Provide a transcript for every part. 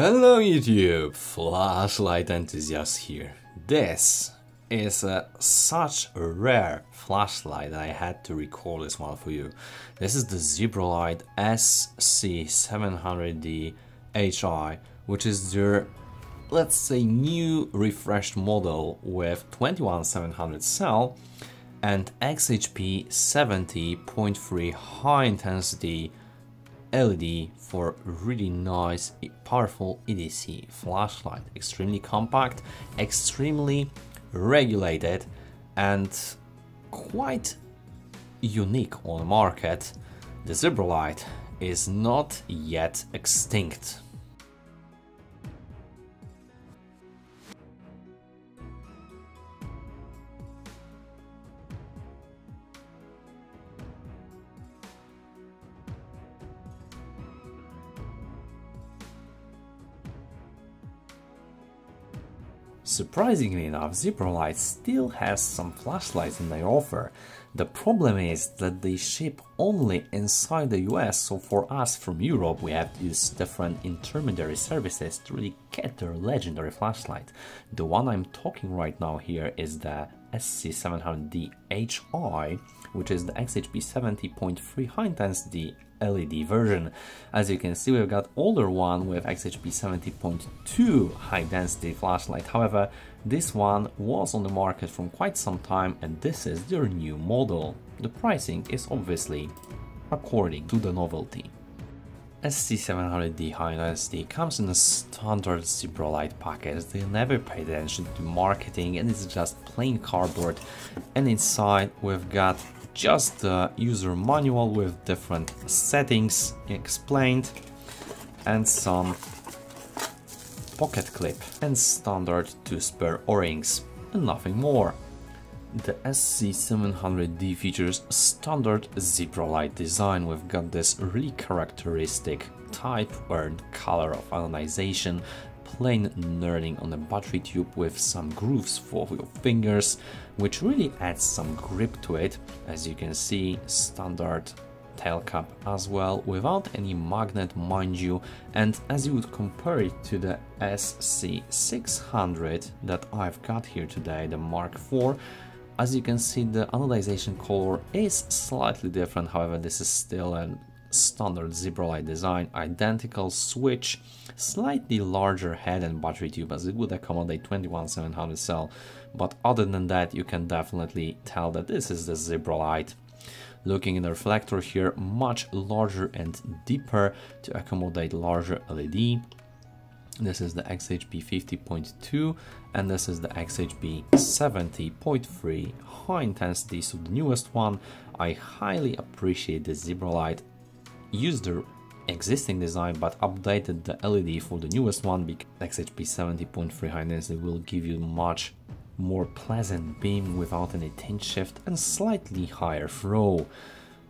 Hello YouTube, flashlight enthusiast here. This is such a rare flashlight that I had to record this one for you. This is the Zebralight SC700d HI, which is their, let's say, new refreshed model with 21700 cell and XHP70.3 high intensity LED for really nice, powerful EDC flashlight. Extremely compact, extremely regulated, and quite unique on the market. The Zebralight is not yet extinct. Surprisingly enough, Zebralight still has some flashlights in their offer. The problem is that they ship only inside the US, so for us from Europe we have to use different intermediary services to really get their legendary flashlight. The one I'm talking right now here is the SC700d HI, which is the XHP70.3 high intensity LED version. As you can see, we've got older one with XHP70.2 high density flashlight. However, this one was on the market from quite some time and this is their new model. The pricing is obviously according to the novelty. SC700d high intensity comes in a standard Zebralight package. They never pay attention to marketing and it's just plain cardboard, and inside we've got just the user manual with different settings explained and some pocket clip and standard 2 spare O-rings and nothing more. The SC700d features standard Zebralight design. We've got this really characteristic type and color of ionization, plain nerding on the battery tube with some grooves for your fingers, which really adds some grip to it. As you can see, standard tail cap as well, without any magnet, mind you. And as you would compare it to the SC600 that I've got here today, the Mark IV, as you can see, the anodization color is slightly different. However, this is still a standard Zebralight design, identical switch, slightly larger head and battery tube as it would accommodate 21700 cell, but other than that you can definitely tell that this is the Zebralight. Looking in the reflector here, much larger and deeper to accommodate larger LED. This is the XHP50.2 and this is the XHP70.3 high intensity, so the newest one. I highly appreciate the Zebralight used their existing design but updated the LED for the newest one, because XHP70.3 high intensity will give you much more pleasant beam without any tint shift and slightly higher throw.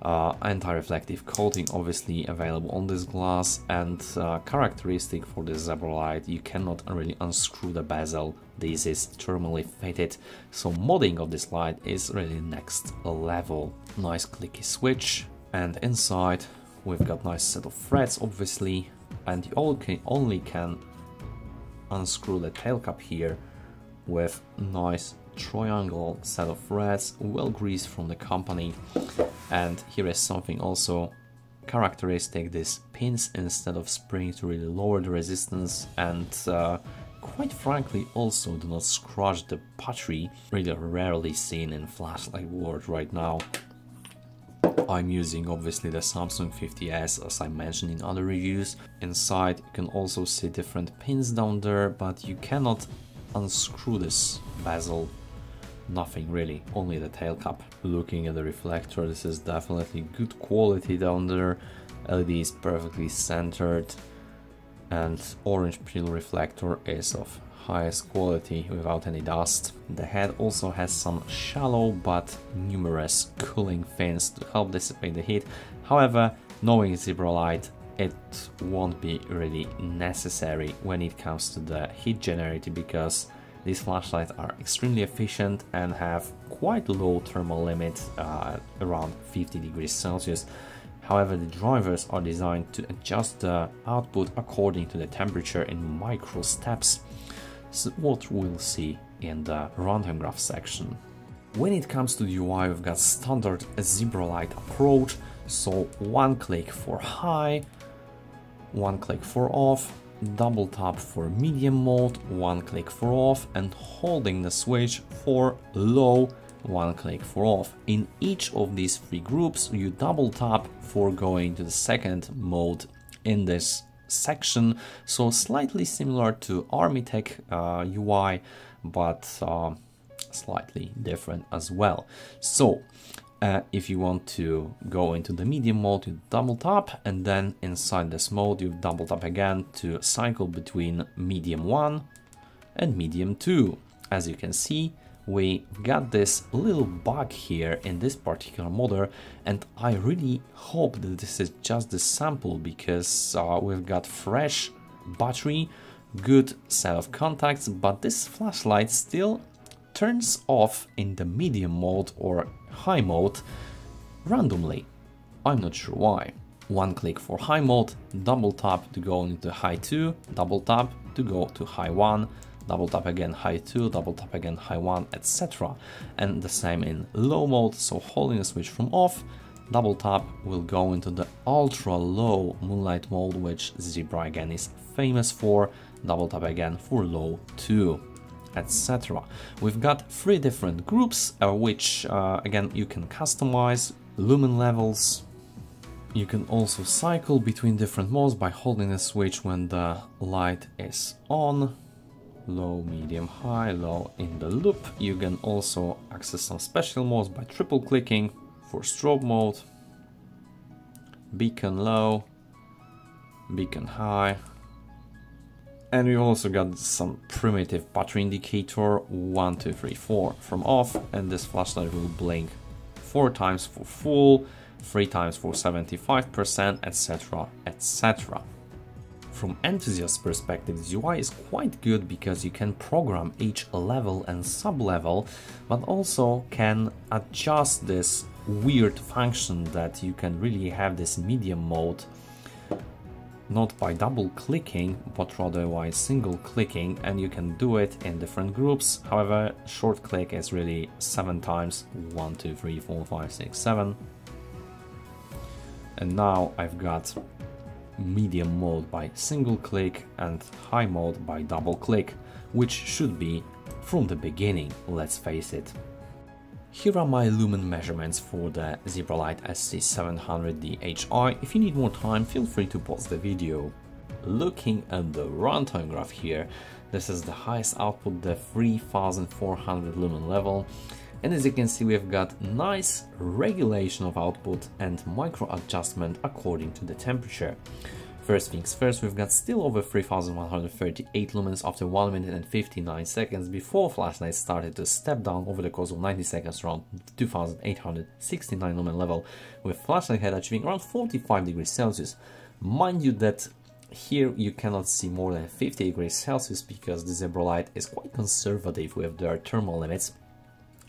Anti-reflective coating obviously available on this glass, and characteristic for the Zebralight, you cannot really unscrew the bezel. This is thermally fitted, so modding of this light is really next level. Nice clicky switch, and inside we've got nice set of threads obviously, and you only can unscrew the tail cap here with nice triangle set of threads, well greased from the company. And here is something also characteristic, these pins instead of springs to really lower the resistance and quite frankly also do not scratch the battery, really rarely seen in flashlight world right now. I'm using obviously the Samsung 50S as I mentioned in other reviews. Inside you can also see different pins down there, but you cannot unscrew this bezel, nothing really, only the tail cap. Looking at the reflector, this is definitely good quality down there. LED is perfectly centered and orange peel reflector is of highest quality without any dust. The head also has some shallow but numerous cooling fins to help dissipate the heat. However, knowing Zebralight, it won't be really necessary when it comes to the heat generator, because these flashlights are extremely efficient and have quite low thermal limit, around 50 degrees Celsius. However, the drivers are designed to adjust the output according to the temperature in micro steps, so what we'll see in the runtime graph section. When it comes to the UI, we've got standard Zebralight approach, so one click for high, one click for off, double tap for medium mode, one click for off, and holding the switch for low, one click for off. In each of these three groups, you double tap for going to the second mode in this section, so slightly similar to Armitech UI, but slightly different as well. So if you want to go into the medium mode, you double tap, and then inside this mode you double tap again to cycle between medium 1 and medium 2. As you can see, we got this little bug here in this particular model, and I really hope that this is just the sample, because we've got fresh battery, good set of contacts, but this flashlight still turns off in the medium mode or high mode randomly. I'm not sure why. One click for high mode, double tap to go into high 2, double tap to go to high 1, double tap again high 2, double tap again high 1, etc. And the same in low mode, so holding the switch from off, double tap will go into the ultra low moonlight mode, which Zebra again is famous for, double tap again for low 2, etc. We've got three different groups, which again you can customize, lumen levels. You can also cycle between different modes by holding the switch when the light is on. Low, medium, high, low in the loop. You can also access some special modes by triple clicking for strobe mode, beacon low, beacon high. And we also got some primitive battery indicator 1, 2, 3, 4 from off, and this flashlight will blink 4 times for full, 3 times for 75%, etc, etc. From Enthusiast perspective, the UI is quite good because you can program each level and sub-level, but also can adjust this weird function that you can really have this medium mode not by double clicking, but rather by single clicking, and you can do it in different groups. However, short click is really 7 times, 1, 2, 3, 4, 5, 6, 7. And now I've got medium mode by single click and high mode by double click, which should be from the beginning, let's face it. Here are my lumen measurements for the Zebralight SC700d HI. If you need more time, feel free to pause the video. Looking at the runtime graph here, this is the highest output, the 3400 lumen level. And as you can see, we've got nice regulation of output and micro adjustment according to the temperature. First things first, we've got still over 3138 lumens after 1 minute and 59 seconds before flashlight started to step down over the course of 90 seconds around 2869 lumen level, with flashlight head achieving around 45 degrees Celsius. Mind you that here you cannot see more than 50 degrees Celsius because the Zebralight is quite conservative with their thermal limits.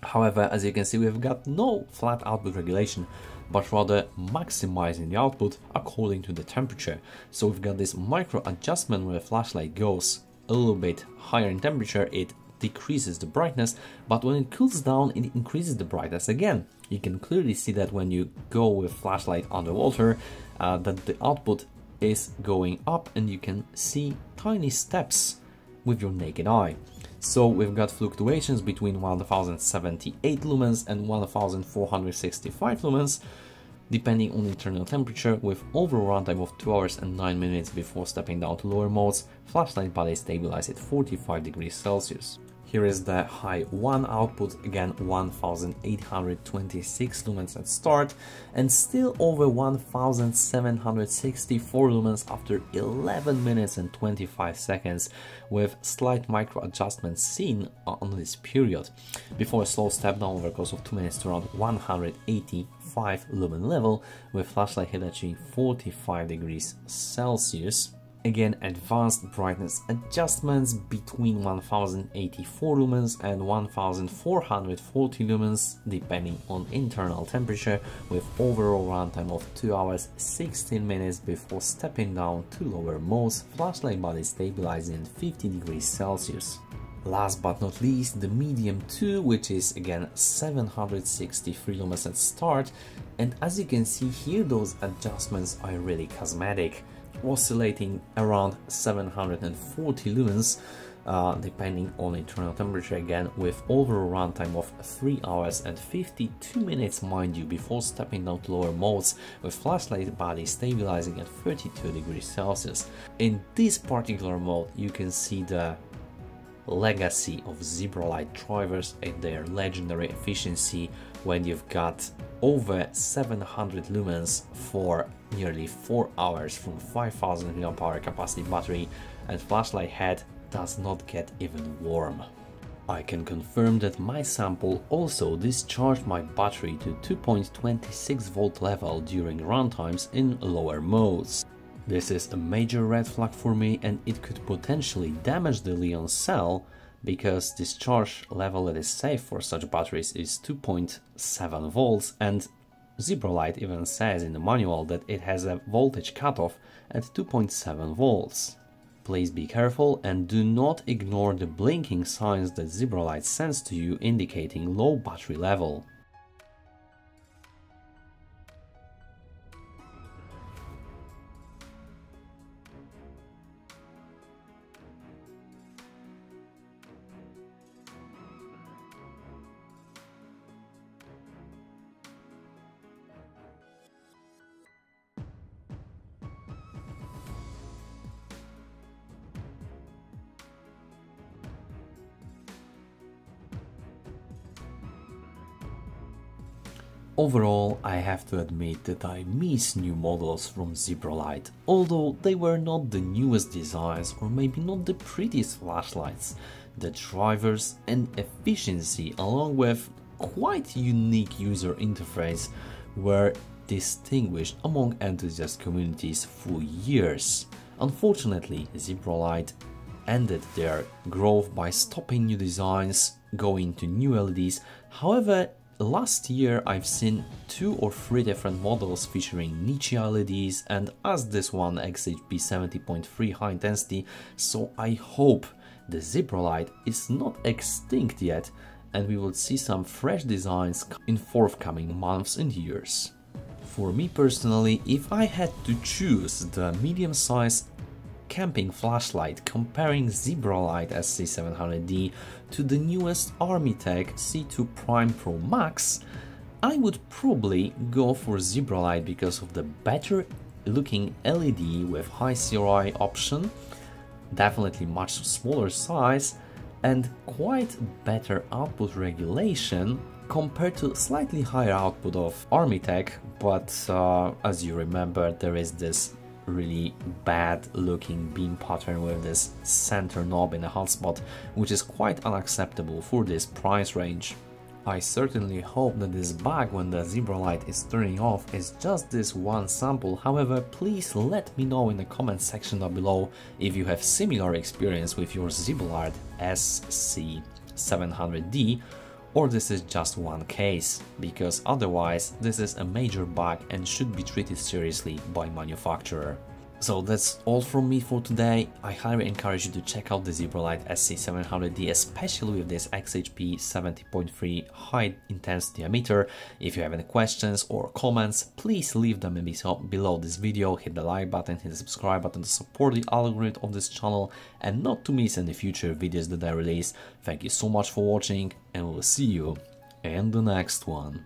However, as you can see, we've got no flat output regulation, but rather maximizing the output according to the temperature. So we've got this micro adjustment where the flashlight goes a little bit higher in temperature, it decreases the brightness, but when it cools down, it increases the brightness again. You can clearly see that when you go with flashlight underwater, that the output is going up, and you can see tiny steps with your naked eye. So we've got fluctuations between 1078 lumens and 1465 lumens, depending on internal temperature, with overall runtime of 2 hours and 9 minutes before stepping down to lower modes. Flashlight body stabilized at 45 degrees Celsius. Here is the high 1 output, again 1826 lumens at start, and still over 1764 lumens after 11 minutes and 25 seconds, with slight micro adjustments seen on this period, before a slow step down over the course of 2 minutes to around 185 lumen level, with flashlight head achieving 45 degrees Celsius. Again, advanced brightness adjustments between 1084 lumens and 1440 lumens depending on internal temperature, with overall runtime of 2 hours 16 minutes before stepping down to lower modes, flashlight body stabilizing at 50 degrees Celsius. Last but not least, the medium 2, which is again 763 lumens at start, and as you can see here, those adjustments are really cosmetic, oscillating around 740 lumens depending on internal temperature, again with overall runtime of 3 hours and 52 minutes, mind you, before stepping down to lower modes, with flashlight body stabilizing at 32 degrees Celsius. In this particular mode you can see the legacy of Zebralight drivers and their legendary efficiency when you've got over 700 lumens for nearly 4 hours from 5000 mAh capacity battery, and flashlight head does not get even warm. I can confirm that my sample also discharged my battery to 2.26 volt level during runtimes in lower modes. This is a major red flag for me, and it could potentially damage the Li-ion cell, because discharge level that is safe for such batteries is 2.7 volts, and Zebralight even says in the manual that it has a voltage cutoff at 2.7 volts. Please be careful and do not ignore the blinking signs that Zebralight sends to you indicating low battery level. Overall, I have to admit that I miss new models from Zebralight, although they were not the newest designs or maybe not the prettiest flashlights. The drivers and efficiency, along with quite unique user interface, were distinguished among enthusiast communities for years. Unfortunately, Zebralight ended their growth by stopping new designs, going to new LEDs. However, last year I've seen 2 or 3 different models featuring niche LEDs, and as this one XHP70.3 high intensity, so I hope the Zebralight is not extinct yet and we will see some fresh designs in forthcoming months and years. For me personally, if I had to choose the medium-sized camping flashlight comparing Zebralight SC700d to the newest Armitech C2 Prime Pro Max, I would probably go for Zebralight because of the better looking LED with high CRI option, definitely much smaller size, and quite better output regulation compared to slightly higher output of Armitech, but as you remember, there is this really bad looking beam pattern with this center knob in a hotspot, which is quite unacceptable for this price range. I certainly hope that this bug when the Zebralight is turning off is just this one sample. However, please let me know in the comment section down below if you have similar experience with your Zebralight SC700d, or this is just one case, because otherwise this is a major bug and should be treated seriously by manufacturer. So that's all from me for today. I highly encourage you to check out the Zebralight SC700d, especially with this XHP70.3 high intensity emitter. If you have any questions or comments, please leave them below this video. Hit the like button, hit the subscribe button to support the algorithm of this channel and not to miss any future videos that I release. Thank you so much for watching, and we'll see you in the next one.